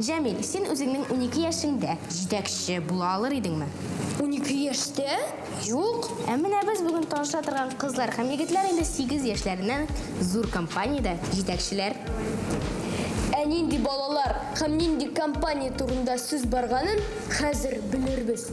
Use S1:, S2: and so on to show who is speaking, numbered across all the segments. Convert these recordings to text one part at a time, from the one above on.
S1: Jamil, sen o'zingning 12 yoshingda yetakchi bo'la olar edingmi?
S2: 12 yaşta? Yok.
S1: Mana biz bugun tanışa turgan qizlar ham yigitlar endi 8 yoshlaridan zo'r kompaniyada yetakchilar.
S2: Nindi balalar ham nindi kompaniya turunda siz barganın hazır bilirbiz.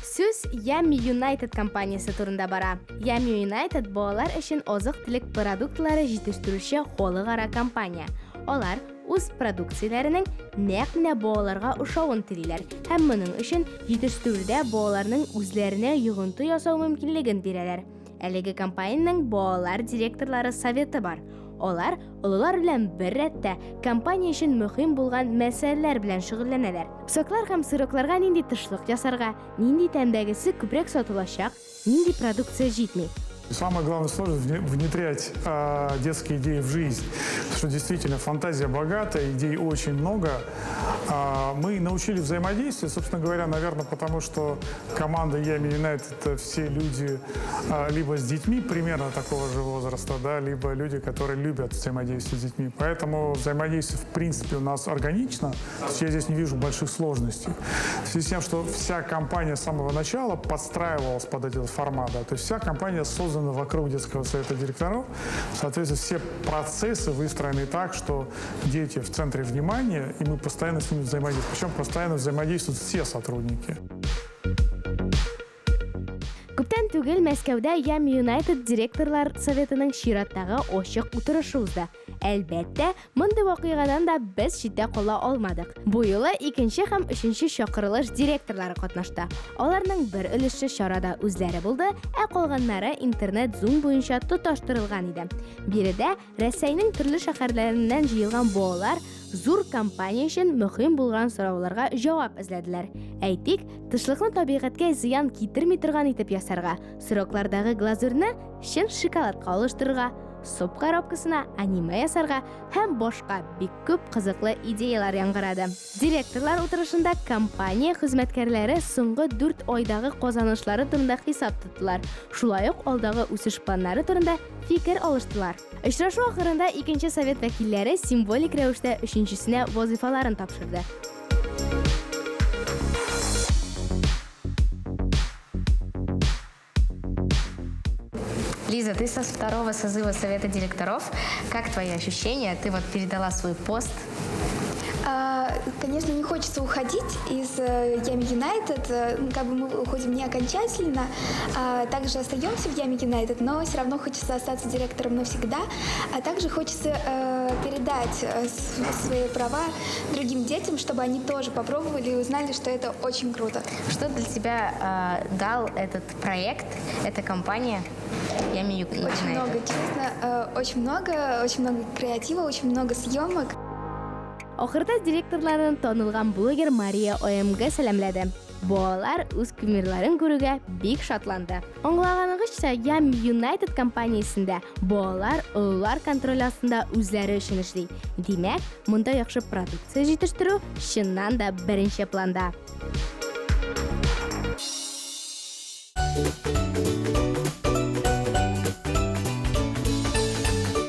S1: Siz Yummy United kompaniyasi turunda bara. Yummy United bolalar uchun oziq-tulik produktlari yetishtiruvchi xalqaro kompaniya. Ular o'z produksiyalarining naq bolalarga o'xshavini tilaylar. Hammaning uchun yetishtiruvda bolalarning o'zlarini yig'inti yasao mumkinligini beradilar. Әлеге kompaniyaning bolalar direktorlari совeti бар. Ular ulular bilan bir ratda kompaniya uchun muhim bo'lgan masalalar bilan shug'ullanadilar. So'qlar ham siroklarga nindi tishliq jasarga, nindi tandagisi ko'proq sotilashaq, nindi produksiya jetmaydi.
S3: Самое главное сложность внедрять детские идеи в жизнь, потому что действительно фантазия богатая, идей очень много. Мы научили взаимодействию, собственно говоря, наверное, потому что команда Yummy United — это все люди либо с детьми примерно такого же возраста, да, либо люди, которые любят взаимодействовать с детьми. Поэтому взаимодействие в принципе у нас органично. Я здесь не вижу больших сложностей. В связи с тем, что вся компания с самого начала подстраивалась под этот формат, да, то есть вся компания создана вокруг детского совета директоров. Соответственно, все процессы выстроены так, что дети в центре внимания, и мы постоянно с ними взаимодействуем. Причем постоянно взаимодействуют все сотрудники.
S1: Күптән түгел Мәскәүдә Yummy United директорлар советының чираттагы ачык утырышы узды. Әлбәттә, мондый вакыйгадан да без читтә кала алмадык. Бу юлы икенче һәм өченче чакырылыш директорлары катнашты. Аларның бер өлеше чарада үзләре булды, ә калганнары интернет Zoom буенча тоташтырылган иде. Биредә Россиянең төрле шәһәрләреннән җыелган балалар зур компания өчен мөһим булган сорауларга җавап эзләделәр. Әйтик, тышлыкны табигатькә зыян китерми торган итеп ясарга, сыроклардагы глазурны чын шоколадка алыштырырга, суп коробкасына аниме ясарга һәм башка бик күп кызыклы идеялар яңгырады. Директорлар утырышында компания хезмәткәрләре соңгы 4 айдагы казанышлары турында хисап тоттылар. Шулай ук алдагы үсеш планнары турында фикер алыштылар. Очрашу ахырында икенче совет вәкилләре символик рәвештә өченчесенә вазифаларын тапшырды. Лиза, ты со второго созыва совета директоров. Как твои ощущения? Ты вот передала свой пост.
S4: Конечно, не хочется уходить из Yummy United, как бы мы уходим не окончательно, также остаемся в Yummy United, но все равно хочется остаться директором навсегда, а также хочется передать свои права другим детям, чтобы они тоже попробовали и узнали, что это очень круто.
S1: Что для тебя дал этот проект, эта компания Yummy United?
S4: Очень много, честно, очень много креатива, очень много съемок.
S1: Ахырда директорларын танылган блогер Мария ОМГ сәламләде. Балалар үз кумирларын күрүгә бик шатланды. Аңлаганыгызча, Yummy United компаниясендә балалар улар контроль астында үзләре өчен эшли. Димәк, монда яхшы продукция җитештерү чыннан да беренче планда.